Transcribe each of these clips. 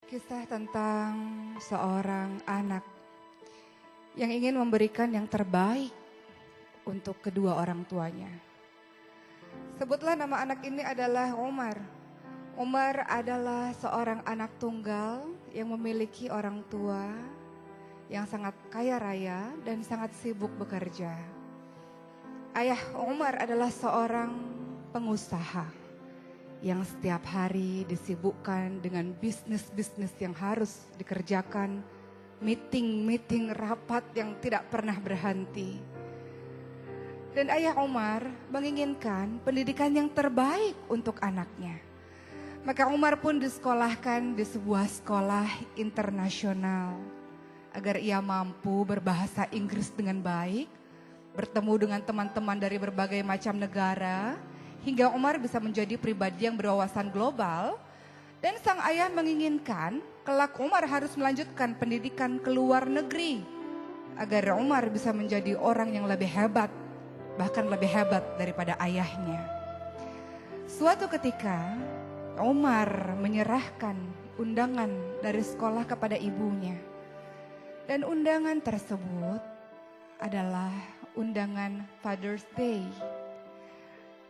Kisah tentang seorang anak yang ingin memberikan yang terbaik untuk kedua orang tuanya. Sebutlah nama anak ini adalah Umar. Umar adalah seorang anak tunggal yang memiliki orang tua yang sangat kaya raya dan sangat sibuk bekerja. Ayah Umar adalah seorang pengusaha yang setiap hari disibukkan dengan bisnis-bisnis yang harus dikerjakan, meeting-meeting rapat yang tidak pernah berhenti. Dan ayah Umar menginginkan pendidikan yang terbaik untuk anaknya. Maka Umar pun disekolahkan di sebuah sekolah internasional agar ia mampu berbahasa Inggris dengan baik, bertemu dengan teman-teman dari berbagai macam negara, hingga Umar bisa menjadi pribadi yang berwawasan global. Dan sang ayah menginginkan kelak Umar harus melanjutkan pendidikan ke luar negeri agar Umar bisa menjadi orang yang lebih hebat, bahkan lebih hebat daripada ayahnya. Suatu ketika Umar menyerahkan undangan dari sekolah kepada ibunya. Dan undangan tersebut adalah undangan Father's Day.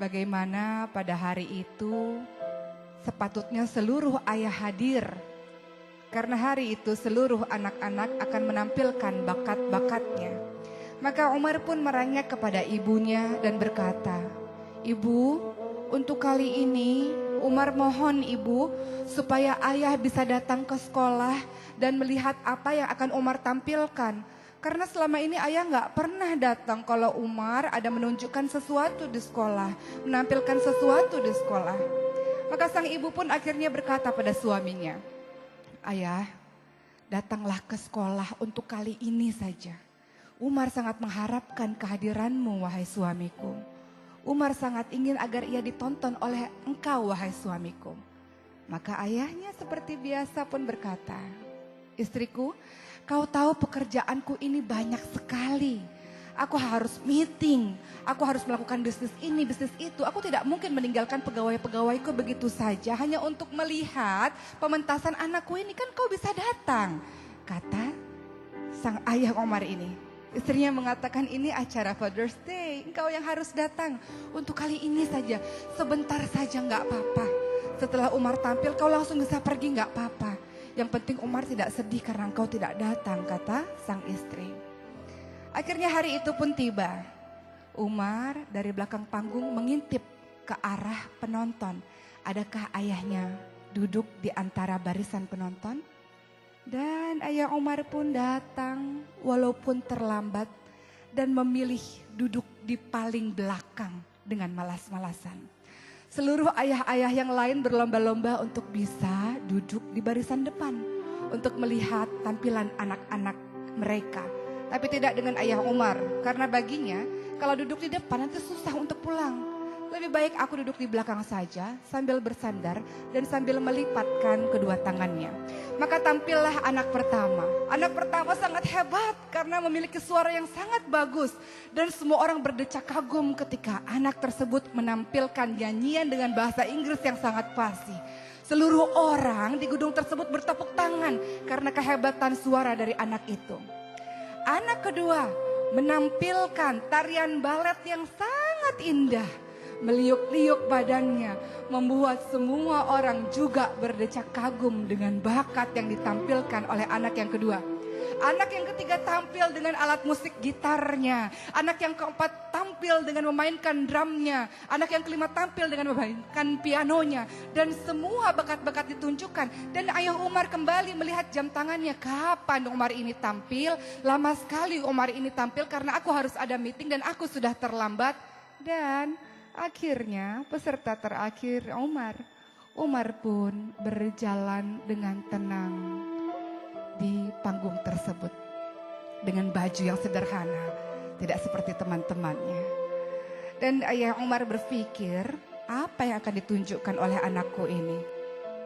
Bagaimana pada hari itu sepatutnya seluruh ayah hadir. Karena hari itu seluruh anak-anak akan menampilkan bakat-bakatnya. Maka Umar pun merengek kepada ibunya dan berkata, "Ibu, untuk kali ini Umar mohon ibu supaya ayah bisa datang ke sekolah dan melihat apa yang akan Umar tampilkan. Karena selama ini ayah gak pernah datang kalau Umar ada menunjukkan sesuatu di sekolah, menampilkan sesuatu di sekolah." Maka sang ibu pun akhirnya berkata pada suaminya, "Ayah, datanglah ke sekolah untuk kali ini saja. Umar sangat mengharapkan kehadiranmu, wahai suamiku. Umar sangat ingin agar ia ditonton oleh engkau, wahai suamiku." Maka ayahnya seperti biasa pun berkata, "Istriku, kau tahu pekerjaanku ini banyak sekali. Aku harus meeting, aku harus melakukan bisnis ini, bisnis itu. Aku tidak mungkin meninggalkan pegawai-pegawaiku begitu saja hanya untuk melihat pementasan anakku ini, kan kau bisa datang," kata sang ayah Umar ini. Istrinya mengatakan, "Ini acara Father's Day, engkau yang harus datang. Untuk kali ini saja, sebentar saja gak apa-apa. Setelah Umar tampil kau langsung bisa pergi gak apa-apa. Yang penting Umar tidak sedih karena engkau tidak datang," kata sang istri. Akhirnya hari itu pun tiba. Umar dari belakang panggung mengintip ke arah penonton. Adakah ayahnya duduk di antara barisan penonton? Dan ayah Umar pun datang walaupun terlambat dan memilih duduk di paling belakang dengan malas-malasan. Seluruh ayah-ayah yang lain berlomba-lomba untuk bisa duduk di barisan depan untuk melihat tampilan anak-anak mereka. Tapi tidak dengan ayah Umar, karena baginya kalau duduk di depan nanti susah untuk pulang. Lebih baik aku duduk di belakang saja sambil bersandar dan sambil melipatkan kedua tangannya. Maka tampillah anak pertama. Anak pertama sangat hebat karena memiliki suara yang sangat bagus. Dan semua orang berdecak kagum ketika anak tersebut menampilkan nyanyian dengan bahasa Inggris yang sangat fasih. Seluruh orang di gedung tersebut bertepuk tangan karena kehebatan suara dari anak itu. Anak kedua menampilkan tarian balet yang sangat indah. Meliuk-liuk badannya membuat semua orang juga berdecak kagum dengan bakat yang ditampilkan oleh anak yang kedua. Anak yang ketiga tampil dengan alat musik gitarnya. Anak yang keempat tampil dengan memainkan drumnya. Anak yang kelima tampil dengan memainkan pianonya. Dan semua bakat-bakat ditunjukkan. Dan ayah Umar kembali melihat jam tangannya. Kapan Umar ini tampil? Lama sekali Umar ini tampil karena aku harus ada meeting dan aku sudah terlambat. Dan akhirnya peserta terakhir Umar. Umar pun berjalan dengan tenang di panggung tersebut. Dengan baju yang sederhana, tidak seperti teman-temannya. Dan ayah Umar berpikir, apa yang akan ditunjukkan oleh anakku ini?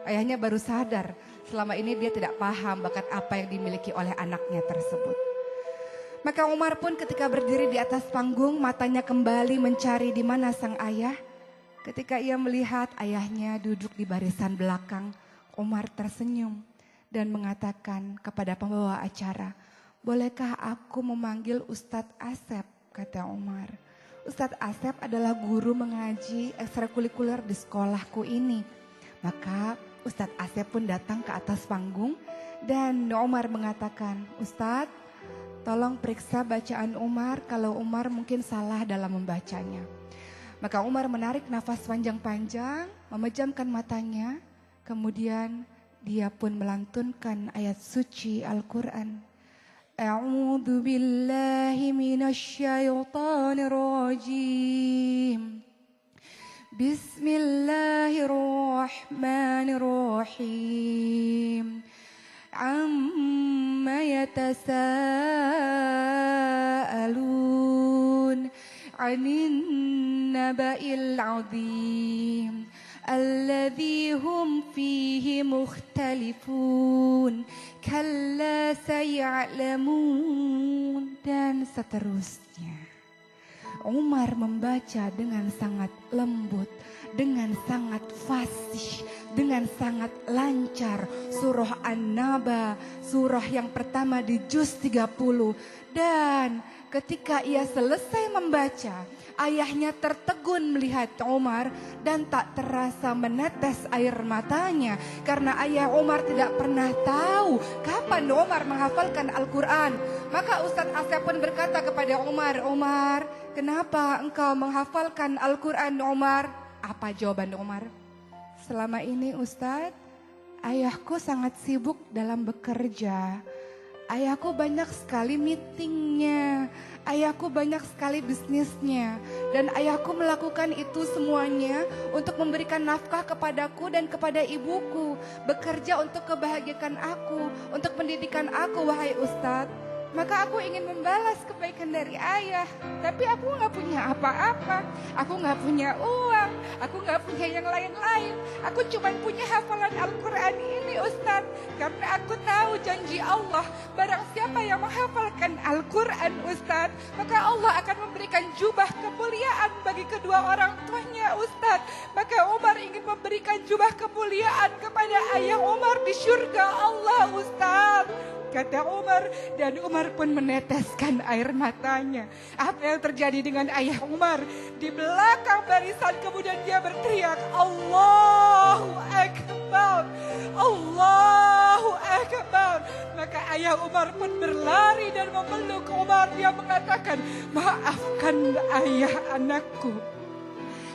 Ayahnya baru sadar, selama ini dia tidak paham bakat apa yang dimiliki oleh anaknya tersebut. Maka Umar pun ketika berdiri di atas panggung, matanya kembali mencari di mana sang ayah. Ketika ia melihat ayahnya duduk di barisan belakang, Umar tersenyum dan mengatakan kepada pembawa acara, "Bolehkah aku memanggil Ustadz Asep?" kata Umar. Ustadz Asep adalah guru mengaji ekstrakurikuler di sekolahku ini. Maka Ustadz Asep pun datang ke atas panggung dan Umar mengatakan, "Ustadz, tolong periksa bacaan Umar kalau Umar mungkin salah dalam membacanya." Maka Umar menarik nafas panjang-panjang, memejamkan matanya, kemudian dia pun melantunkan ayat suci Al-Quran. A'udzu billahi minasy syaithanir rajim. Bismillahirrahmanirrahim. Amma yatasaalun 'anil naba'il 'adzim alladzi hum fihi mukhtalifun kalla saya'lamun, dan seterusnya. Umar membaca dengan sangat lembut, dengan sangat fasih, dengan sangat lancar surah An-Naba, surah yang pertama di juz 30. Dan ketika ia selesai membaca, ayahnya tertegun melihat Umar dan tak terasa menetes air matanya karena ayah Umar tidak pernah tahu kapan Umar menghafalkan Al-Quran. Maka Ustadz Asep pun berkata kepada Umar, "Umar, kenapa engkau menghafalkan Al-Quran, Umar?" Apa jawaban Umar? "Selama ini Ustadz, ayahku sangat sibuk dalam bekerja. Ayahku banyak sekali meetingnya, ayahku banyak sekali bisnisnya, dan ayahku melakukan itu semuanya untuk memberikan nafkah kepadaku dan kepada ibuku, bekerja untuk kebahagiaan aku, untuk pendidikan aku, wahai Ustadz. Maka aku ingin membalas kebaikan dari ayah, tapi aku gak punya apa-apa, aku gak punya uang, aku gak punya yang lain-lain. Aku cuma punya hafalan Al-Quran ini Ustadz, karena aku tahu janji Allah, barang siapa yang menghafalkan Al-Quran Ustadz, maka Allah akan memberikan jubah kemuliaan bagi kedua orang tuanya Ustadz. Maka Umar ingin memberikan jubah kemuliaan kepada ayah Umar di surga Allah Ustadz," kata Umar, dan Umar pun meneteskan air matanya. Apa yang terjadi dengan ayah Umar? Di belakang barisan kemudian dia berteriak, "Allahu Akbar, Allahu Akbar." Maka ayah Umar pun berlari dan memeluk Umar. Dia mengatakan, "Maafkan ayah anakku.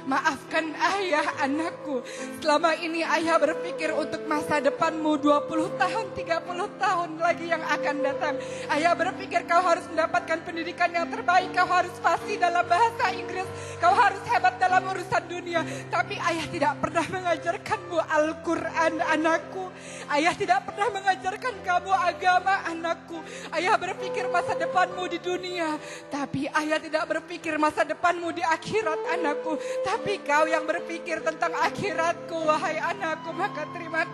Maafkan ayah anakku. Selama ini ayah berpikir untuk masa depanmu 20 tahun, 30 tahun lagi yang akan datang. Ayah berpikir kau harus mendapatkan pendidikan yang terbaik, kau harus fasih dalam bahasa Inggris, kau harus hebat dalam urusan dunia. Tapi ayah tidak pernah mengajarkanmu Al-Quran anakku. Ayah tidak pernah mengajarkan kamu agama anakku. Ayah berpikir masa depanmu di dunia, tapi ayah tidak berpikir masa depanmu di akhirat anakku. Tapi kau yang berpikir tentang akhiratku, wahai anakku, maka terima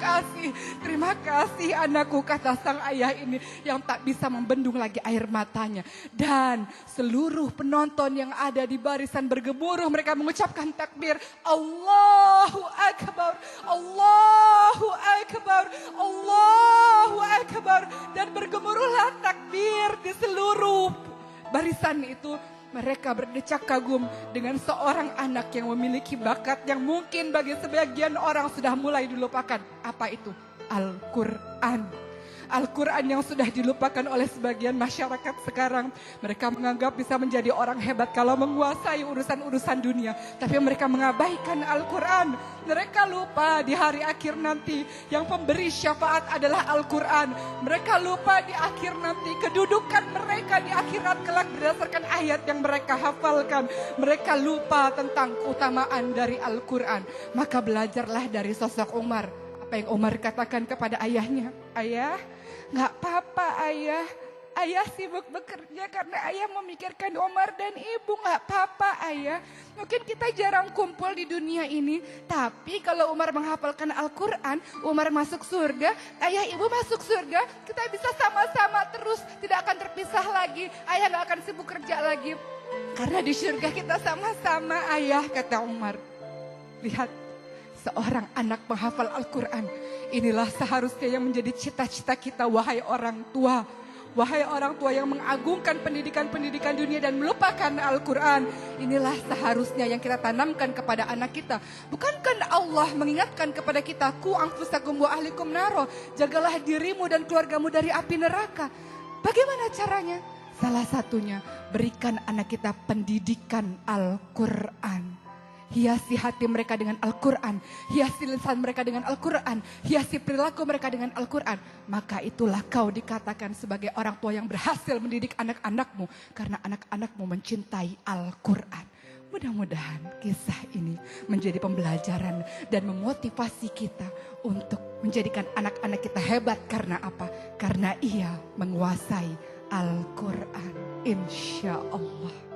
kasih anakku," kata sang ayah ini yang tak bisa membendung lagi air matanya. Dan seluruh penonton yang ada di barisan bergemuruh, mereka mengucapkan takbir, "Allahu Akbar, Allahu Akbar, Allahu Akbar." Dan bergemuruhlah takbir di seluruh barisan itu. Mereka berdecak kagum dengan seorang anak yang memiliki bakat yang mungkin bagi sebagian orang sudah mulai dilupakan. Apa itu? Al-Quran. Al-Quran yang sudah dilupakan oleh sebagian masyarakat sekarang. Mereka menganggap bisa menjadi orang hebat kalau menguasai urusan-urusan dunia. Tapi mereka mengabaikan Al-Quran. Mereka lupa di hari akhir nanti yang pemberi syafaat adalah Al-Quran. Mereka lupa di akhir nanti kedudukan mereka di akhirat kelak berdasarkan ayat yang mereka hafalkan. Mereka lupa tentang keutamaan dari Al-Quran. Maka belajarlah dari sosok Umar. Apa yang Umar katakan kepada ayahnya? "Ayah, gak apa-apa ayah. Ayah sibuk bekerja karena ayah memikirkan Umar dan ibu. Gak apa-apa ayah. Mungkin kita jarang kumpul di dunia ini. Tapi kalau Umar menghafalkan Al-Quran, Umar masuk surga, ayah ibu masuk surga. Kita bisa sama-sama terus, tidak akan terpisah lagi. Ayah gak akan sibuk kerja lagi. Karena di surga kita sama-sama ayah," kata Umar. Lihat, seorang anak penghafal Al-Quran Inilah seharusnya yang menjadi cita-cita kita, wahai orang tua. Wahai orang tua yang mengagungkan pendidikan-pendidikan dunia dan melupakan Al-Quran. Inilah seharusnya yang kita tanamkan kepada anak kita. Bukankah Allah mengingatkan kepada kita, ku anfusakum wa ahlikum naro, jagalah dirimu dan keluargamu dari api neraka. Bagaimana caranya? Salah satunya, berikan anak kita pendidikan Al-Quran. Hiasi hati mereka dengan Al-Quran, hiasi lisan mereka dengan Al-Quran, hiasi perilaku mereka dengan Al-Quran. Maka itulah kau dikatakan sebagai orang tua yang berhasil mendidik anak-anakmu, karena anak-anakmu mencintai Al-Quran. Mudah-mudahan kisah ini menjadi pembelajaran dan memotivasi kita untuk menjadikan anak-anak kita hebat. Karena apa? Karena ia menguasai Al-Quran. Insya Allah.